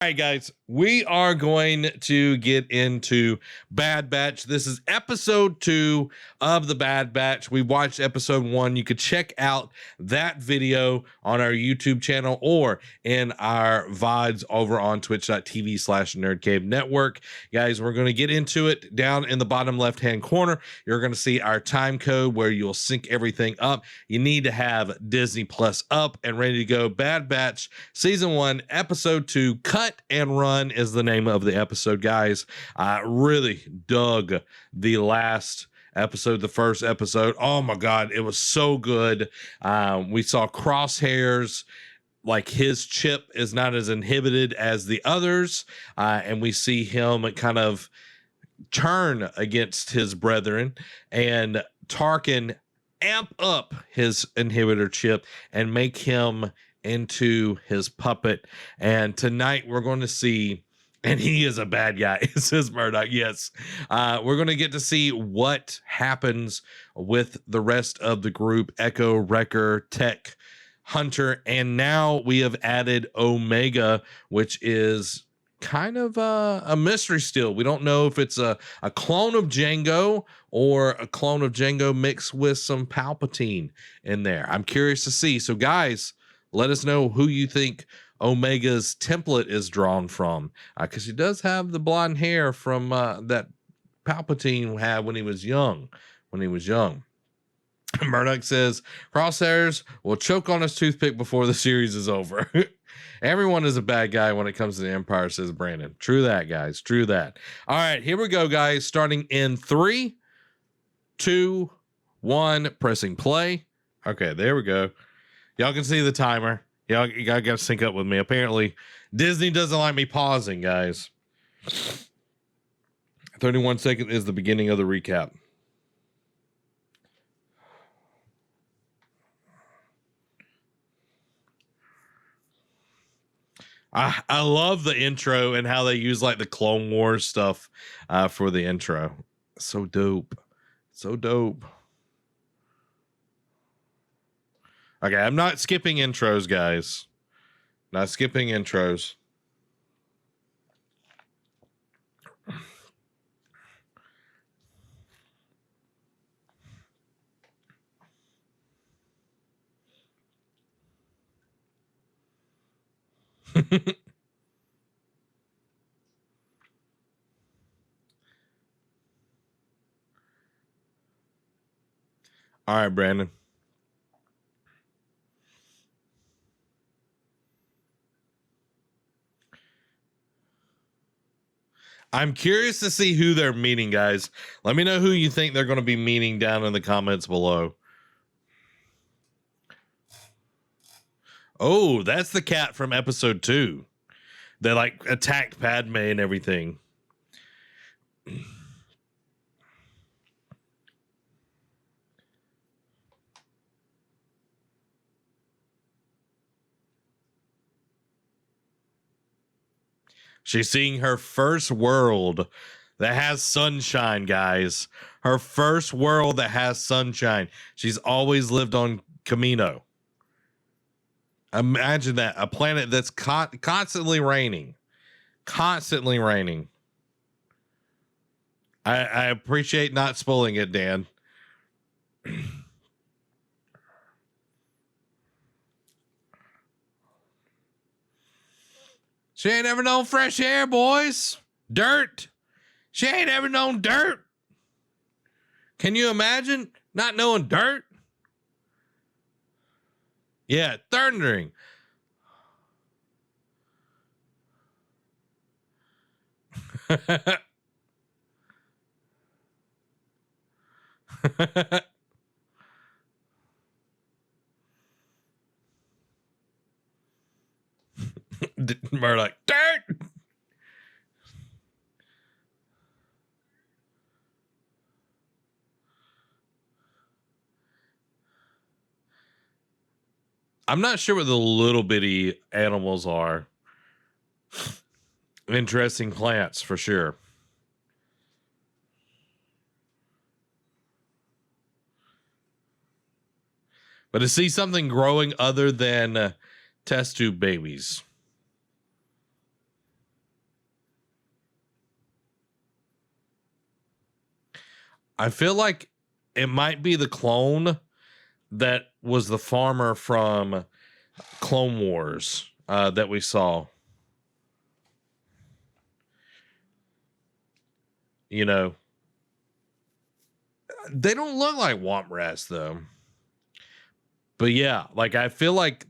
All right, guys, we are going to get into Bad Batch. This is episode 2 of the Bad Batch. We watched episode 1. You could check out that video on our YouTube channel or in our VODs over on twitch.tv/nerdcave network. Guys, we're going to get into it. Down in the bottom left-hand corner, you're going to see our time code where you'll sync everything up. You need to have Disney Plus up and ready to go. Bad Batch Season 1, Episode 2, Cut and Run is the name of the episode, guys. I really dug the last episode, the first episode. Oh my God, it was so good. We saw Crosshairs, like his chip is not as inhibited as the others, and we see him kind of turn against his brethren, and Tarkin amp up his inhibitor chip and make him into his puppet. And tonight we're going to see, and he is a bad guy, it says Murdoch. Yes, we're going to get to see what happens with the rest of the group: Echo, Wrecker, Tech, Hunter, and now we have added Omega, which is kind of a mystery still. We don't know if it's a clone of Jango or a clone of Jango mixed with some Palpatine in there. I'm curious to see. So guys, let us know who you think Omega's template is drawn from, because he does have the blonde hair from that Palpatine had when he was young. Murdoch says Crosshairs will choke on his toothpick before the series is over. Everyone is a bad guy when it comes to the Empire, says Brandon. True that, guys. True that. All right, here we go, guys. Starting in 3, 2, 1, pressing play. Okay, there we go. Y'all can see the timer. Y'all got to sync up with me. Apparently, Disney doesn't like me pausing, guys. 31 seconds is the beginning of the recap. I love the intro and how they use like the Clone Wars stuff for the intro. So dope. So dope. Okay, I'm not skipping intros, guys. Not skipping intros. All right, Brandon. I'm curious to see who they're meeting, guys. Let me know who you think they're going to be meeting down in the comments below. Oh, that's the cat from episode 2. They like attacked Padme and everything. She's seeing her first world that has sunshine, guys. Her first world that has sunshine. She's always lived on Kamino. Imagine that. A planet that's constantly raining. Constantly raining. I appreciate not spoiling it, Dan. She ain't ever known fresh air, boys. Dirt. She ain't ever known dirt. Can you imagine not knowing dirt? Yeah, thundering. Murdoch, dirt. I'm not sure what the little bitty animals are. Interesting plants for sure. But to see something growing other than test tube babies. I feel like it might be the clone that was the farmer from Clone Wars that we saw. You know, they don't look like Womp Rats though. But yeah, like I feel like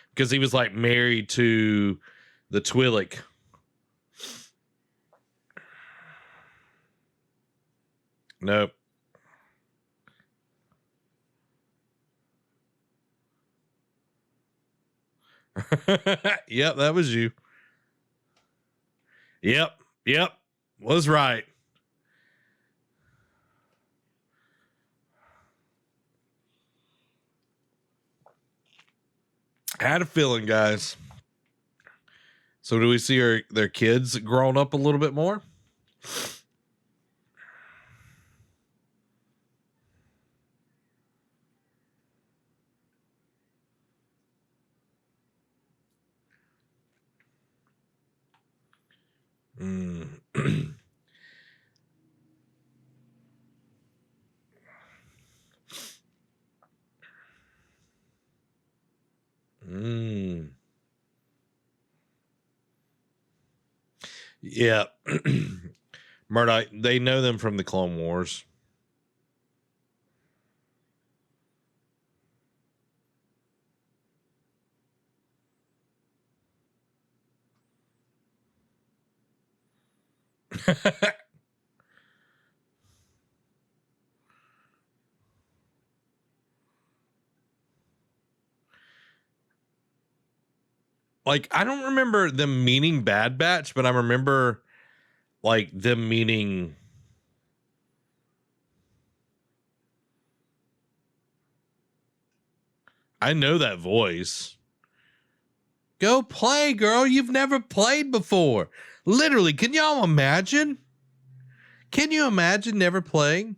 because he was like married to the Twi'lek. Nope. Yep, that was you. Yep, was right. I had a feeling, guys. So do we see their kids grown up a little bit more? Mm. Mm. Yeah. Murdoch, they know them from the Clone Wars. Like, I don't remember them meaning Bad Batch, but I remember like them meaning. I know that voice. Go play, girl. You've never played before. Literally, can y'all imagine? Can you imagine never playing?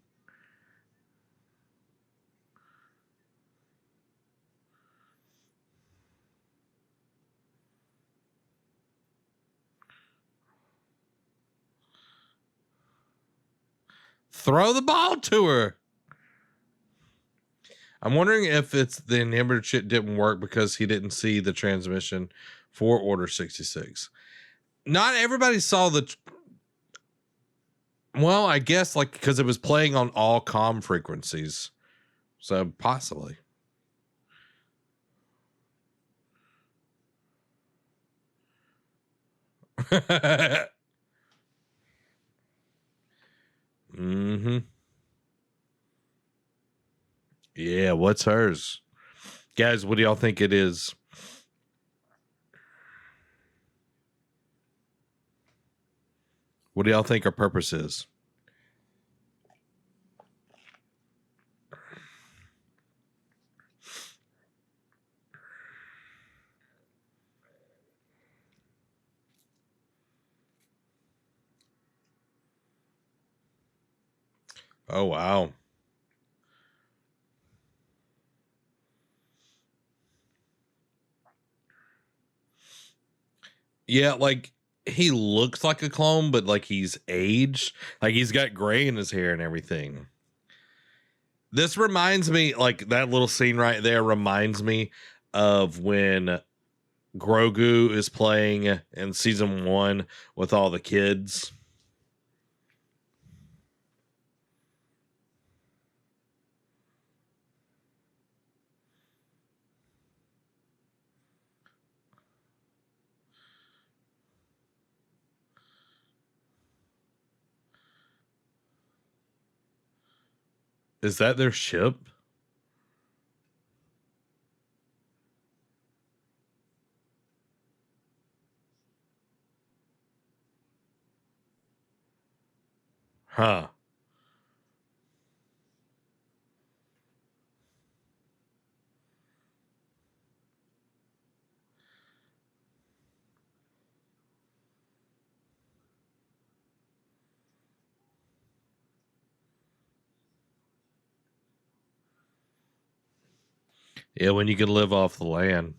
Throw the ball to her. I'm wondering if it's the inhibitor chip didn't work because he didn't see the transmission for Order 66. Not everybody saw the. Well, I guess like because it was playing on all comm frequencies. So possibly. Mm-hmm. Yeah, what's hers? Guys, what do y'all think it is? What do y'all think her purpose is? Oh, wow. Yeah, like he looks like a clone, but like he's aged. Like he's got gray in his hair and everything. This reminds me, like that little scene right there reminds me of when Grogu is playing in season 1 with all the kids. Is that their ship? Huh. Yeah, when you can live off the land.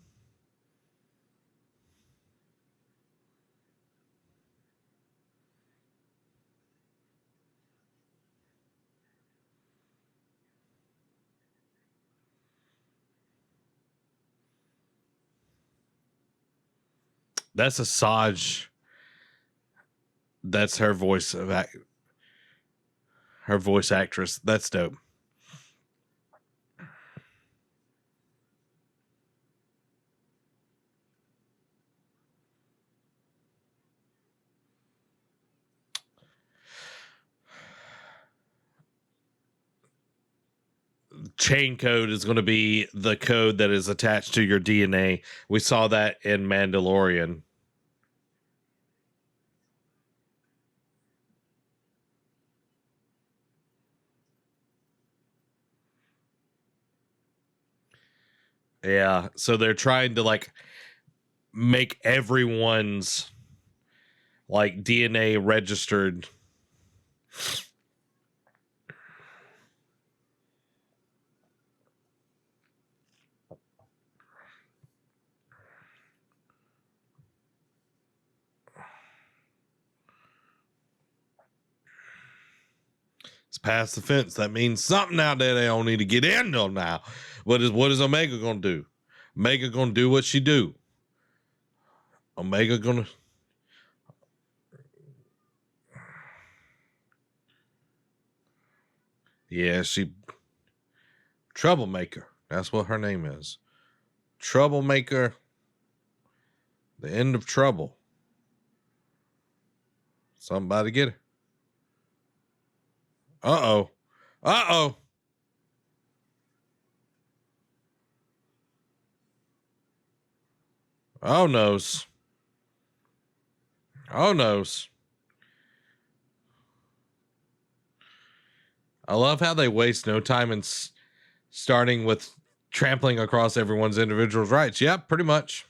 That's Asajj. That's her voice her voice actress. That's dope. Chain code is going to be the code that is attached to your DNA. We saw that in Mandalorian. Yeah, so they're trying to like make everyone's like DNA registered. It's past the fence. That means something out there they don't need to get in though now. What is Omega gonna do? Omega gonna do what she do. Omega gonna Yeah, she troublemaker. That's what her name is. Troublemaker. The end of trouble. Somebody get her. Uh-oh. Uh-oh. Oh noes. Oh noes. I love how they waste no time in starting with trampling across everyone's individual rights. Yep, pretty much.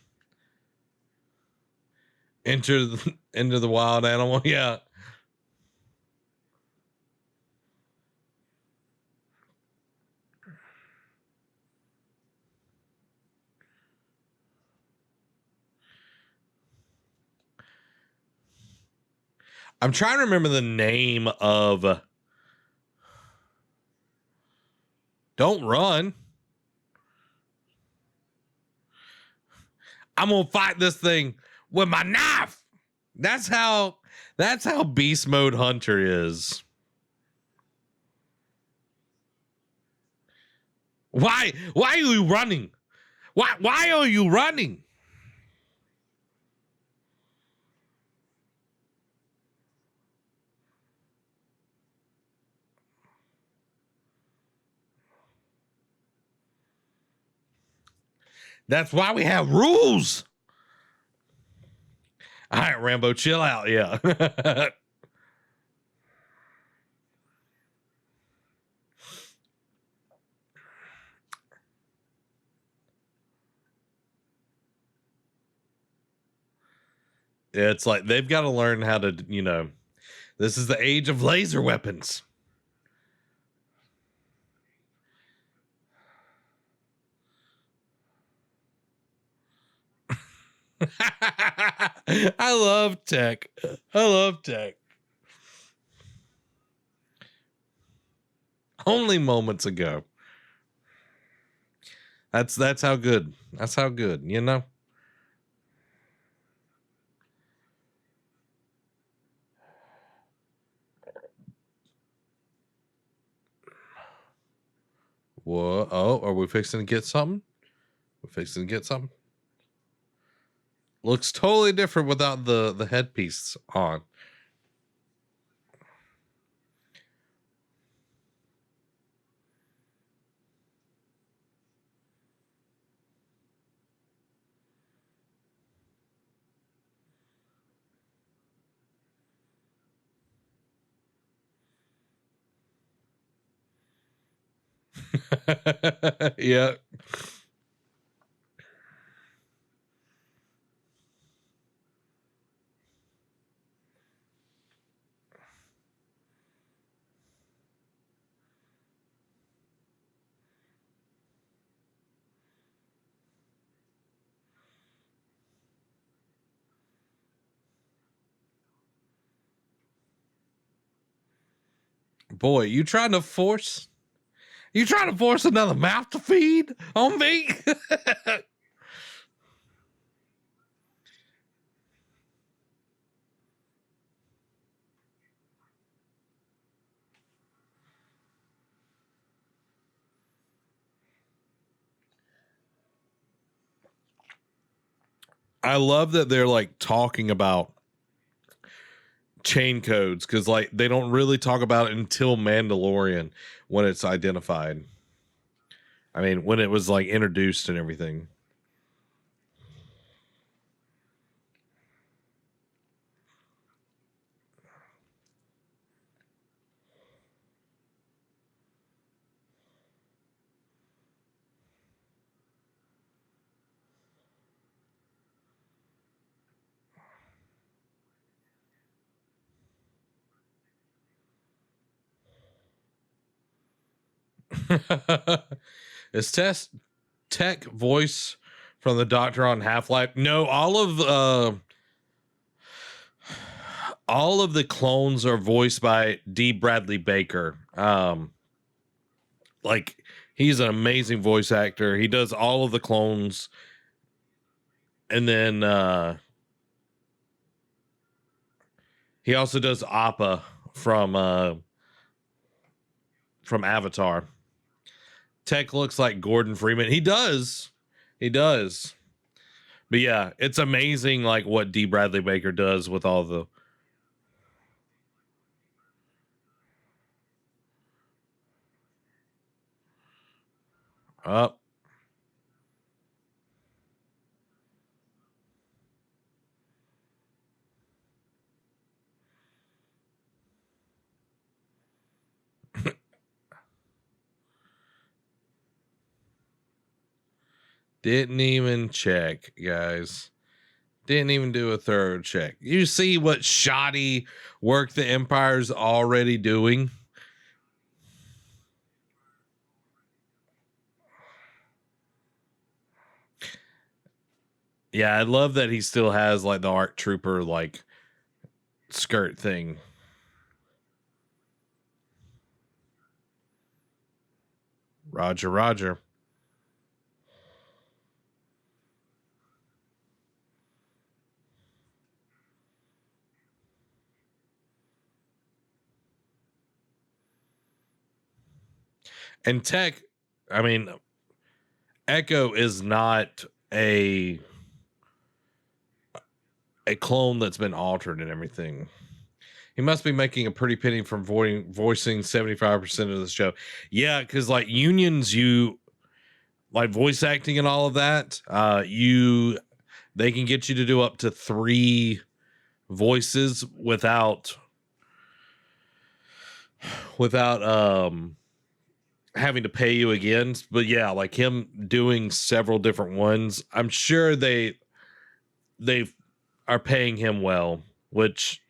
Into the wild animal. Yeah. I'm trying to remember the name of Don't Run. I'm gonna fight this thing with my knife. That's how beast mode Hunter is. Why are you running? Why are you running? That's why we have rules. All right, Rambo, chill out. Yeah. It's like they've got to learn how to, this is the age of laser weapons. I love tech. I love tech. Only moments ago. That's how good. That's how good, Whoa. Oh, are we fixing to get something? We're fixing to get something? Looks totally different without the headpiece on. Yeah. Boy, you trying to force another mouth to feed on me? I love that they're like talking about chain codes, because like they don't really talk about it until Mandalorian when it's identified. I mean, when it was like introduced and everything. Is Tech voice from the Doctor on Half-Life? No, all of the clones are voiced by D. Bradley Baker. Like, he's an amazing voice actor. He does all of the clones, and then he also does Appa from Avatar. Tech looks like Gordon Freeman. He does. But yeah, it's amazing like what D. Bradley Baker does with all the up. Didn't even check, guys. Didn't even do a thorough check. You see what shoddy work the Empire's already doing? Yeah, I love that he still has like the ARC Trooper like skirt thing. Roger, Roger. And Tech, I mean, Echo is not a clone that's been altered and everything. He must be making a pretty penny from voicing 75% of the show. Yeah, because like unions, you like voice acting and all of that, they can get you to do up to 3 voices without having to pay you again. But yeah, like him doing several different ones, I'm sure they are paying him well, which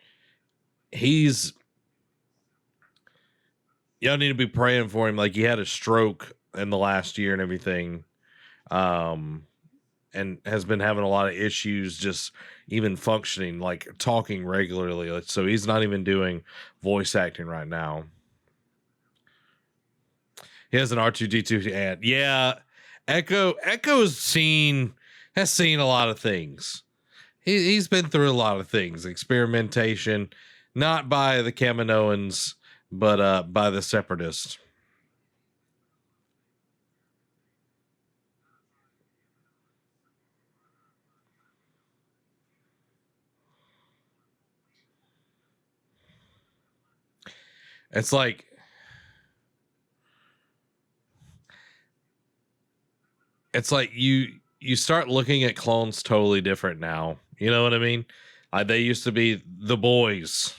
y'all need to be praying for him. Like, he had a stroke in the last year and everything, and has been having a lot of issues just even functioning, like talking regularly. So he's not even doing voice acting right now. He has an R2D2 ad. Yeah, Echo has seen a lot of things. He's been through a lot of things. Experimentation, not by the Kaminoans, but by the Separatists. It's like you start looking at clones totally different now. You know what I mean? They used to be the boys.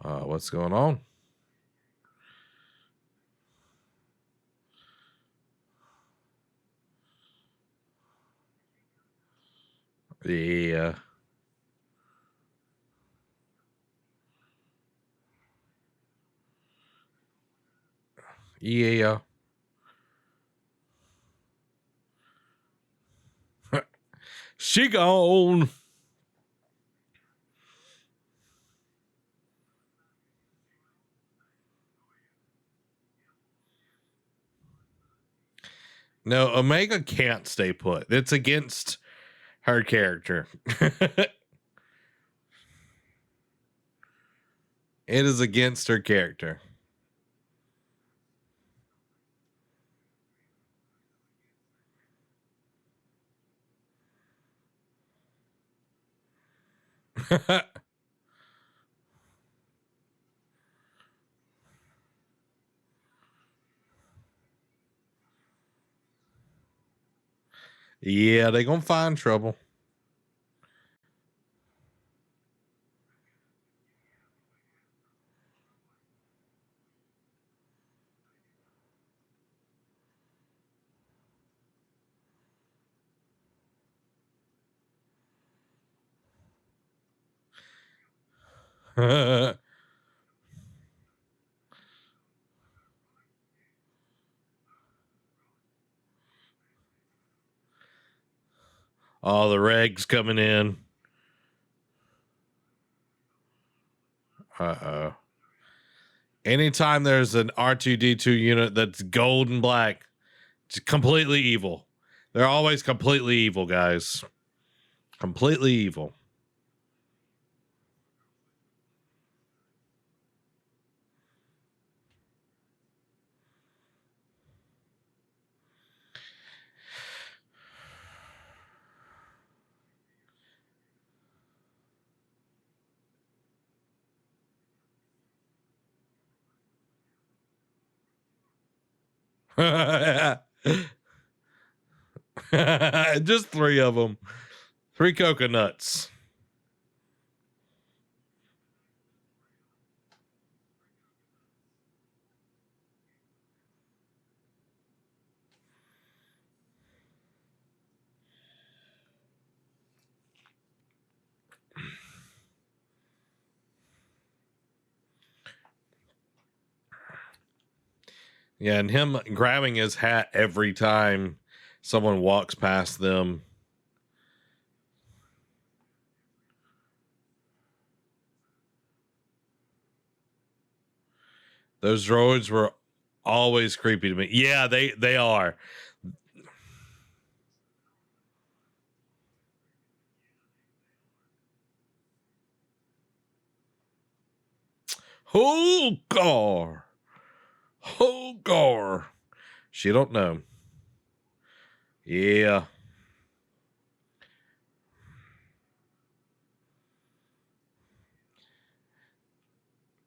What's going on? Yeah. Yeah. She gone. No, Omega can't stay put. It's against her character. It is against her character. Yeah, they gonna find trouble. All the regs coming in. Uh-oh. Anytime there's an R2D2 unit that's gold and black, it's completely evil. They're always completely evil, guys. Completely evil. Just 3 of them. 3 coconuts. Yeah, and him grabbing his hat every time someone walks past them. Those droids were always creepy to me. Yeah, they are. Holgar. Holgar. She don't know. Yeah.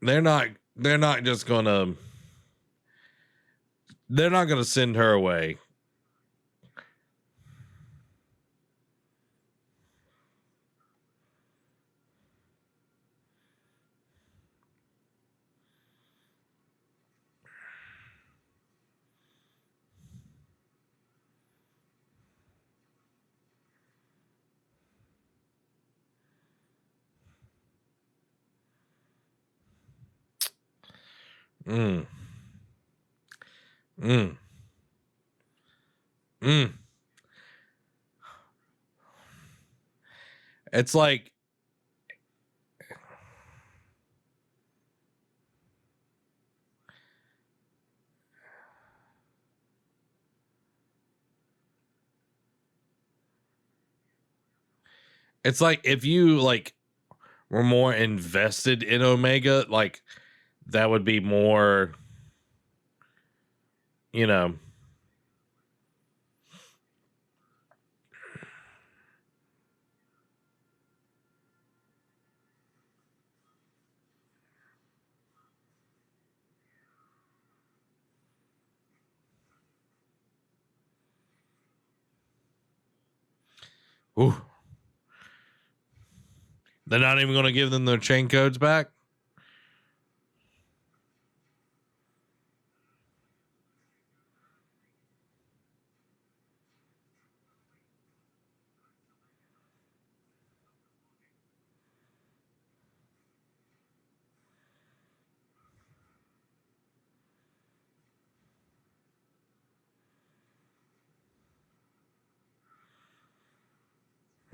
They're not just gonna they're not gonna send her away. Mm. Mm. Mm. It's like if you like were more invested in Omega, like that would be more, you know. Ooh, they're not even going to give them their chain codes back.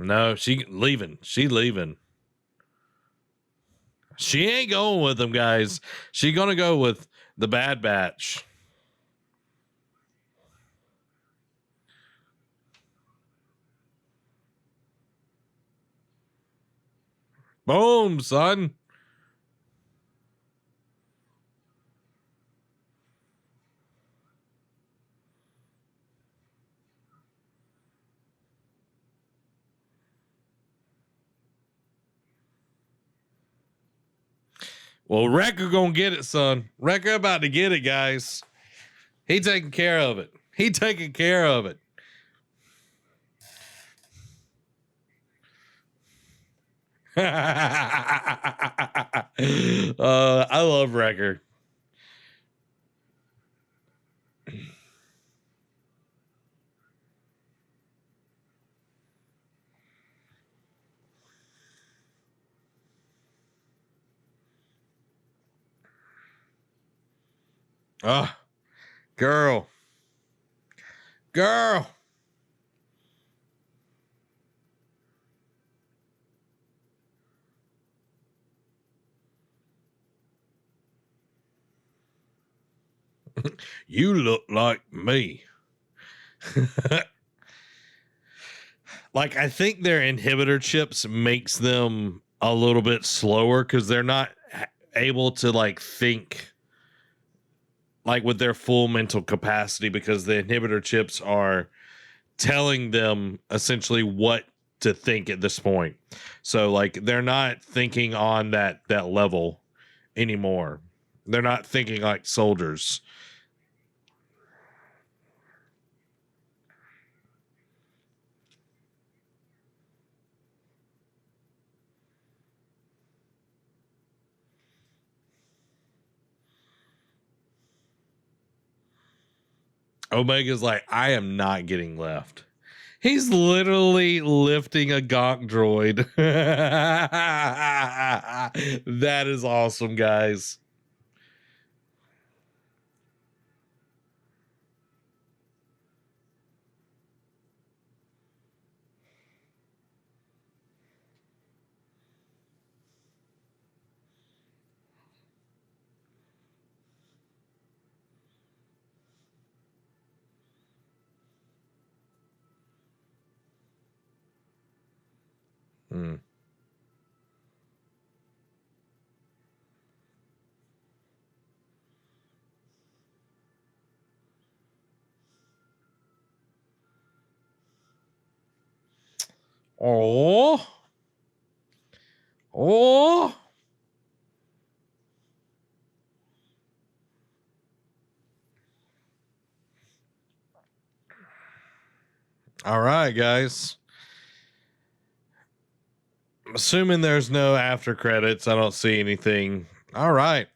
No, she leaving. She leaving. She ain't going with them, guys. She gonna go with the Bad Batch. Boom, son. Well, Wrecker gonna get it, son. Wrecker about to get it, guys. He taking care of it. He taking care of it. I love Wrecker. Oh, girl. Girl. You look like me. Like, I think their inhibitor chips makes them a little bit slower because they're not able to like think like with their full mental capacity, because the inhibitor chips are telling them essentially what to think at this point. So like they're not thinking on that level anymore. They're not thinking like soldiers. Omega's like, I am not getting left. He's literally lifting a Gonk droid. That is awesome, guys. Hmm. Oh. Oh. All right, guys. I'm assuming there's no after credits. I don't see anything. All right.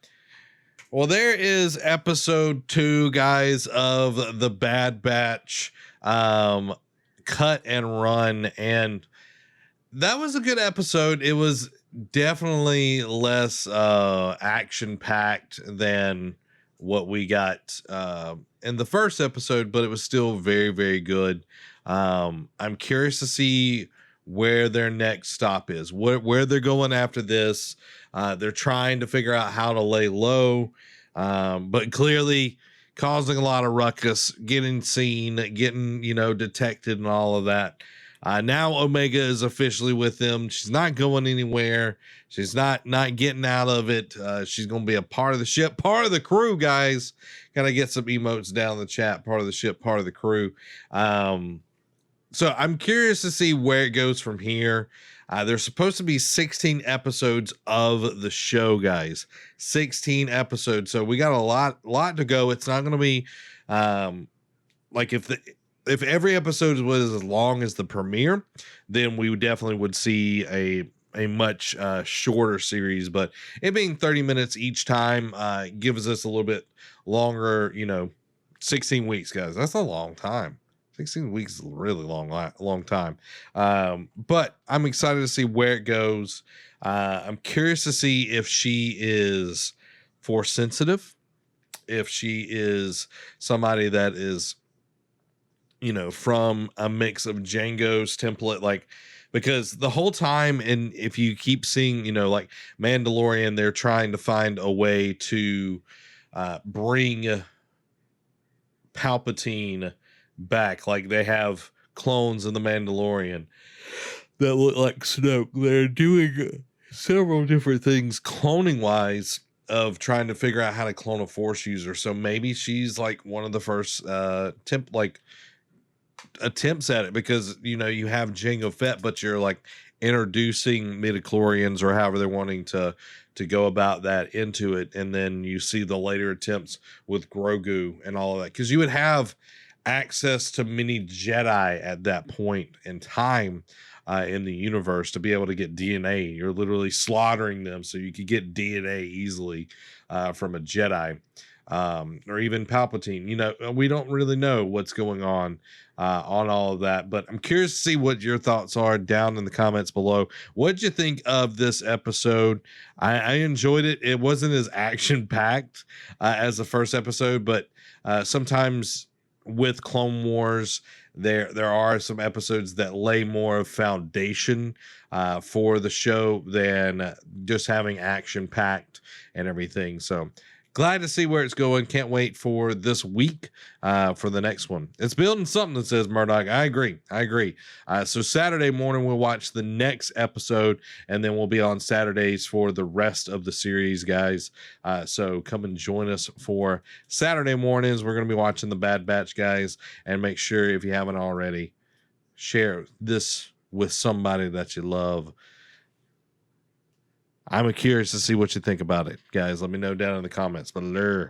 Well, there is episode 2, guys, of the Bad Batch, cut and run, and that was a good episode. It was definitely less action packed than what we got in the first episode, but it was still very, very good. I'm curious to see where their next stop is, where they're going after this. They're trying to figure out how to lay low, but clearly causing a lot of ruckus, getting seen, getting, detected and all of that. Now Omega is officially with them. She's not going anywhere. She's not getting out of it. She's going to be a part of the ship, part of the crew, guys. Gotta get some emotes down in the chat. Part of the ship, part of the crew. So I'm curious to see where it goes from here. There's supposed to be 16 episodes of the show, guys. 16 episodes. So we got a lot to go. It's not going to be like if every episode was as long as the premiere, then we definitely would see a much shorter series. But it being 30 minutes each time gives us a little bit longer. 16 weeks, guys. That's a long time. 16 weeks is a really long time. But I'm excited to see where it goes. I'm curious to see if she is force sensitive, if she is somebody that is, from a mix of Django's template, like, because the whole time, and if you keep seeing, like Mandalorian, they're trying to find a way to bring Palpatine back. Like they have clones in the Mandalorian that look like Snoke. They're doing several different things cloning wise of trying to figure out how to clone a force user. So maybe she's like one of the first attempts at it, because you have Jango Fett, but you're like introducing midichlorians or however they're wanting to to go about that into it. And then you see the later attempts with Grogu and all of that, because you would have access to many Jedi at that point in time in the universe to be able to get DNA. You're literally slaughtering them so you could get DNA easily from a Jedi. Or even Palpatine. You know, we don't really know what's going on all of that, but I'm curious to see what your thoughts are down in the comments below. What'd you think of this episode? I enjoyed it. It wasn't as action packed as the first episode, but sometimes with Clone Wars, there are some episodes that lay more of foundation for the show than just having action packed and everything. So glad to see where it's going. Can't wait for this week for the next one. It's building something, that says Murdoch. I agree. So Saturday morning, we'll watch the next episode, and then we'll be on Saturdays for the rest of the series, guys. So come and join us for Saturday mornings. We're going to be watching the Bad Batch, guys. And make sure, if you haven't already, share this with somebody that you love. I'm curious to see what you think about it, guys. Let me know down in the comments below.